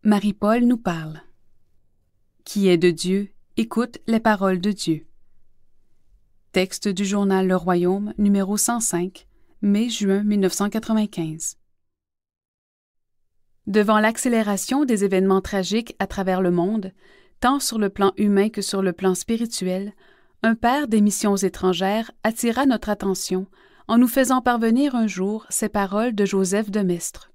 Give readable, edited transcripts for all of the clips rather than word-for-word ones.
Marie-Paul nous parle. Qui est de Dieu, écoute les paroles de Dieu. Texte du journal Le Royaume, numéro 105, mai-juin 1995. Devant l'accélération des événements tragiques à travers le monde, tant sur le plan humain que sur le plan spirituel, un père des missions étrangères attira notre attention en nous faisant parvenir un jour ces paroles de Joseph de Maistre.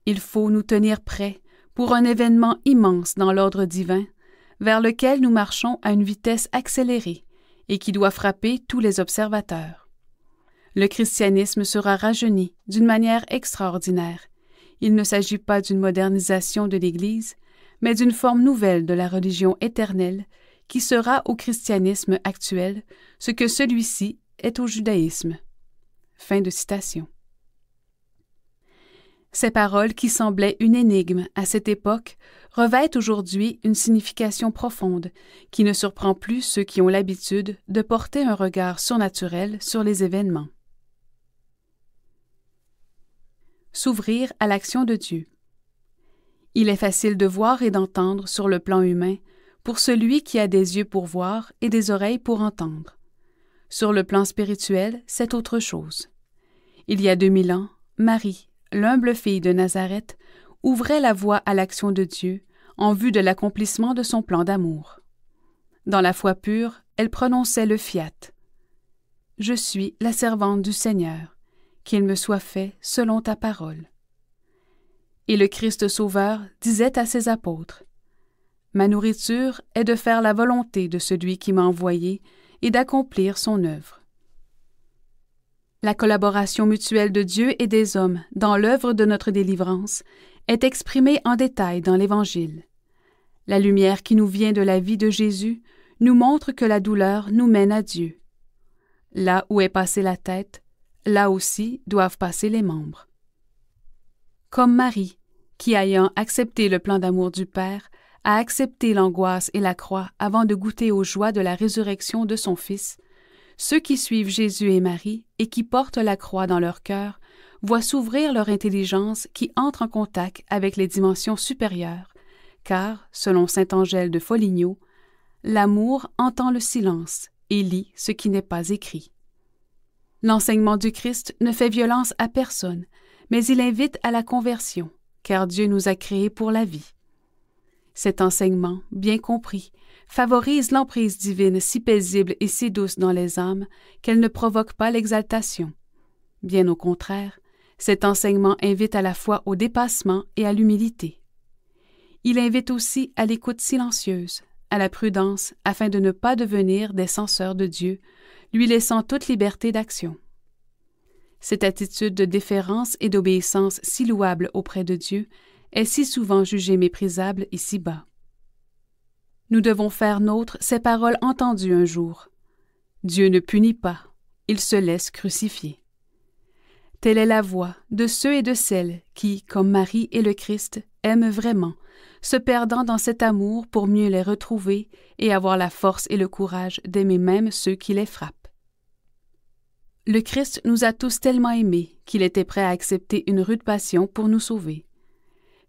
Il faut nous tenir prêts pour un événement immense dans l'ordre divin, vers lequel nous marchons à une vitesse accélérée et qui doit frapper tous les observateurs. Le christianisme sera rajeuni d'une manière extraordinaire. Il ne s'agit pas d'une modernisation de l'Église, mais d'une forme nouvelle de la religion éternelle qui sera au christianisme actuel ce que celui-ci est au judaïsme. Fin de citation. Ces paroles qui semblaient une énigme à cette époque revêtent aujourd'hui une signification profonde qui ne surprend plus ceux qui ont l'habitude de porter un regard surnaturel sur les événements. S'ouvrir à l'action de Dieu. Il est facile de voir et d'entendre sur le plan humain pour celui qui a des yeux pour voir et des oreilles pour entendre. Sur le plan spirituel, c'est autre chose. Il y a 2000 ans, Marie, l'humble fille de Nazareth, ouvrait la voie à l'action de Dieu en vue de l'accomplissement de son plan d'amour. Dans la foi pure, elle prononçait le fiat. « Je suis la servante du Seigneur, qu'il me soit fait selon ta parole. » Et le Christ Sauveur disait à ses apôtres, « Ma nourriture est de faire la volonté de celui qui m'a envoyé et d'accomplir son œuvre. » La collaboration mutuelle de Dieu et des hommes dans l'œuvre de notre délivrance est exprimée en détail dans l'Évangile. La lumière qui nous vient de la vie de Jésus nous montre que la douleur nous mène à Dieu. Là où est passée la tête, là aussi doivent passer les membres. Comme Marie, qui ayant accepté le plan d'amour du Père, a accepté l'angoisse et la croix avant de goûter aux joies de la résurrection de son Fils, ceux qui suivent Jésus et Marie et qui portent la croix dans leur cœur voient s'ouvrir leur intelligence qui entre en contact avec les dimensions supérieures, car, selon saint Angèle de Foligno, l'amour entend le silence et lit ce qui n'est pas écrit. L'enseignement du Christ ne fait violence à personne, mais il invite à la conversion, car Dieu nous a créés pour la vie. Cet enseignement, bien compris, favorise l'emprise divine si paisible et si douce dans les âmes qu'elle ne provoque pas l'exaltation. Bien au contraire, cet enseignement invite à la fois au dépassement et à l'humilité. Il invite aussi à l'écoute silencieuse, à la prudence, afin de ne pas devenir des censeurs de Dieu, lui laissant toute liberté d'action. Cette attitude de déférence et d'obéissance si louable auprès de Dieu est si souvent jugée méprisable ici-bas. Nous devons faire nôtres ces paroles entendues un jour. Dieu ne punit pas, il se laisse crucifier. Telle est la voie de ceux et de celles qui, comme Marie et le Christ, aiment vraiment, se perdant dans cet amour pour mieux les retrouver et avoir la force et le courage d'aimer même ceux qui les frappent. Le Christ nous a tous tellement aimés qu'il était prêt à accepter une rude passion pour nous sauver.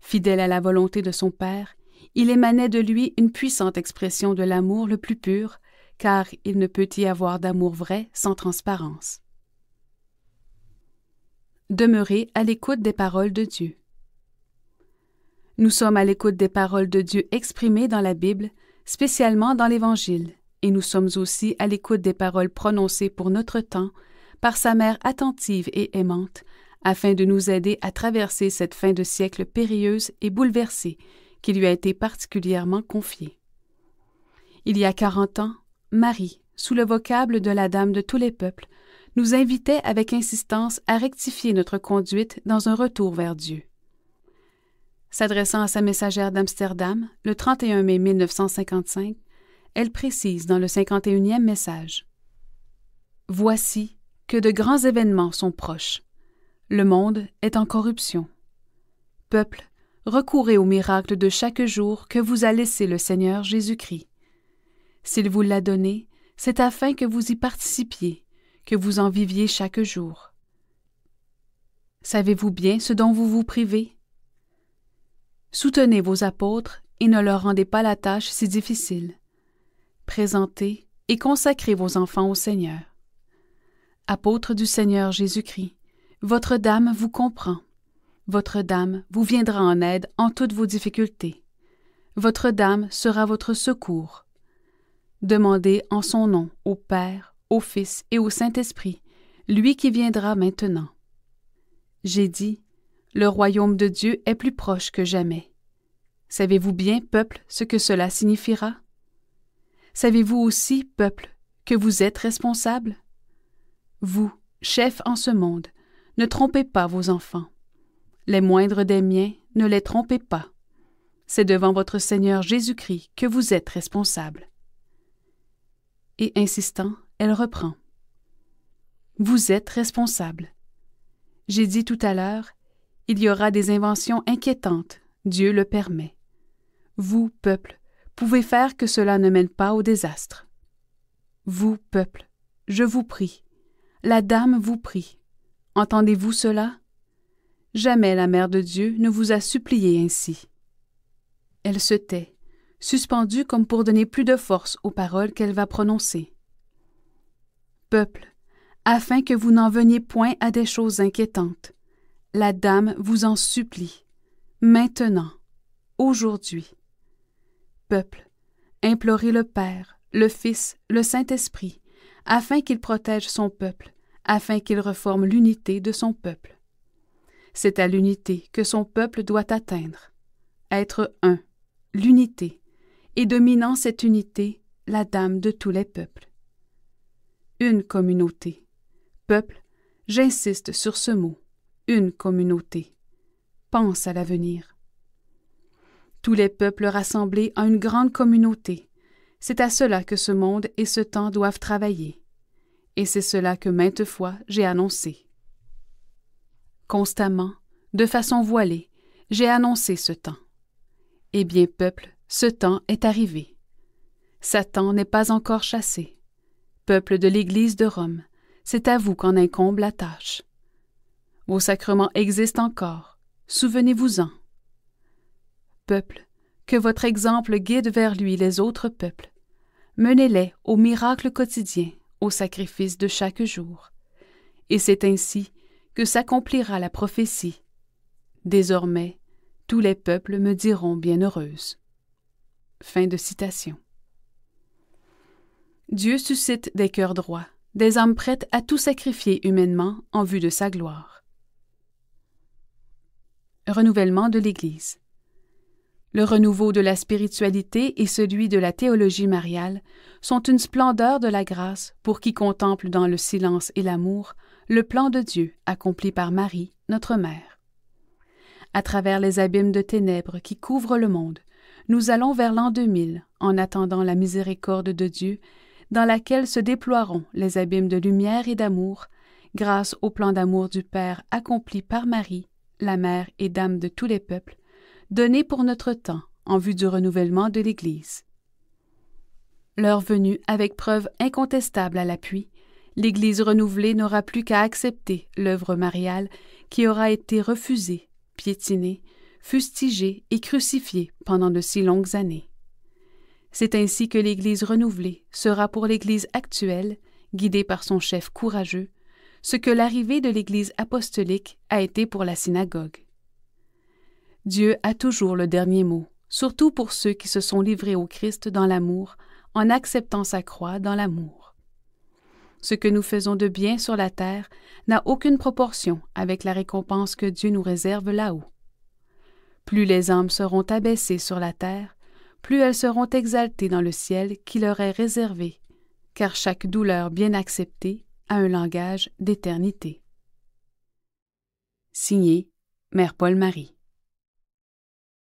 Fidèle à la volonté de son Père, il émanait de lui une puissante expression de l'amour le plus pur, car il ne peut y avoir d'amour vrai sans transparence. Demeurer à l'écoute des paroles de Dieu. Nous sommes à l'écoute des paroles de Dieu exprimées dans la Bible, spécialement dans l'Évangile, et nous sommes aussi à l'écoute des paroles prononcées pour notre temps par sa mère attentive et aimante, afin de nous aider à traverser cette fin de siècle périlleuse et bouleversée qui lui a été particulièrement confiée. Il y a 40 ans, Marie, sous le vocable de la Dame de tous les peuples, nous invitait avec insistance à rectifier notre conduite dans un retour vers Dieu. S'adressant à sa messagère d'Amsterdam, le 31 mai 1955, elle précise dans le 51e message « Voici que de grands événements sont proches. Le monde est en corruption. Peuple, recourez au miracle de chaque jour que vous a laissé le Seigneur Jésus-Christ. S'il vous l'a donné, c'est afin que vous y participiez, que vous en viviez chaque jour. Savez-vous bien ce dont vous vous privez? Soutenez vos apôtres et ne leur rendez pas la tâche si difficile. Présentez et consacrez vos enfants au Seigneur. Apôtres du Seigneur Jésus-Christ, votre Dame vous comprend. Votre Dame vous viendra en aide en toutes vos difficultés. Votre Dame sera votre secours. Demandez en son nom au Père, au Fils et au Saint-Esprit, lui qui viendra maintenant. J'ai dit, le royaume de Dieu est plus proche que jamais. Savez-vous bien, peuple, ce que cela signifiera? Savez-vous aussi, peuple, que vous êtes responsable? Vous, chefs en ce monde, ne trompez pas vos enfants. Les moindres des miens, ne les trompez pas. C'est devant votre Seigneur Jésus-Christ que vous êtes responsable. Et insistant, elle reprend. Vous êtes responsable. J'ai dit tout à l'heure, il y aura des inventions inquiétantes, Dieu le permet. Vous, peuple, pouvez faire que cela ne mène pas au désastre. Vous, peuple, je vous prie, la Dame vous prie. Entendez-vous cela? Jamais la Mère de Dieu ne vous a supplié ainsi. Elle se tait, suspendue comme pour donner plus de force aux paroles qu'elle va prononcer. Peuple, afin que vous n'en veniez point à des choses inquiétantes, la Dame vous en supplie, maintenant, aujourd'hui. Peuple, implorez le Père, le Fils, le Saint-Esprit, afin qu'il protège son peuple, afin qu'il reforme l'unité de son peuple. C'est à l'unité que son peuple doit atteindre. Être un, l'unité, et dominant cette unité, la Dame de tous les peuples. Une communauté. Peuple, j'insiste sur ce mot. Une communauté. Pense à l'avenir. Tous les peuples rassemblés en une grande communauté, c'est à cela que ce monde et ce temps doivent travailler. Et c'est cela que maintes fois j'ai annoncé. Constamment, de façon voilée, j'ai annoncé ce temps. Eh bien, peuple, ce temps est arrivé. Satan n'est pas encore chassé. Peuple de l'Église de Rome, c'est à vous qu'en incombe la tâche. Vos sacrements existent encore, souvenez-vous-en. Peuple, que votre exemple guide vers lui les autres peuples. Menez-les au miracle quotidien, au sacrifice de chaque jour. Et c'est ainsi que s'accomplira la prophétie. Désormais, tous les peuples me diront bienheureuse. Fin de citation. Dieu suscite des cœurs droits, des âmes prêtes à tout sacrifier humainement en vue de sa gloire. Renouvellement de l'Église. Le renouveau de la spiritualité et celui de la théologie mariale sont une splendeur de la grâce pour qui contemple dans le silence et l'amour le plan de Dieu accompli par Marie, notre Mère. À travers les abîmes de ténèbres qui couvrent le monde, nous allons vers l'an 2000 en attendant la miséricorde de Dieu dans laquelle se déploieront les abîmes de lumière et d'amour grâce au plan d'amour du Père accompli par Marie, la Mère et Dame de tous les peuples, donné pour notre temps en vue du renouvellement de l'Église. L'heure venue, avec preuve incontestable à l'appui, l'Église renouvelée n'aura plus qu'à accepter l'œuvre mariale qui aura été refusée, piétinée, fustigée et crucifiée pendant de si longues années. C'est ainsi que l'Église renouvelée sera pour l'Église actuelle, guidée par son chef courageux, ce que l'arrivée de l'Église apostolique a été pour la synagogue. Dieu a toujours le dernier mot, surtout pour ceux qui se sont livrés au Christ dans l'amour, en acceptant sa croix dans l'amour. Ce que nous faisons de bien sur la terre n'a aucune proportion avec la récompense que Dieu nous réserve là-haut. Plus les âmes seront abaissées sur la terre, plus elles seront exaltées dans le ciel qui leur est réservé, car chaque douleur bien acceptée a un langage d'éternité. Signé Mère Paul Marie.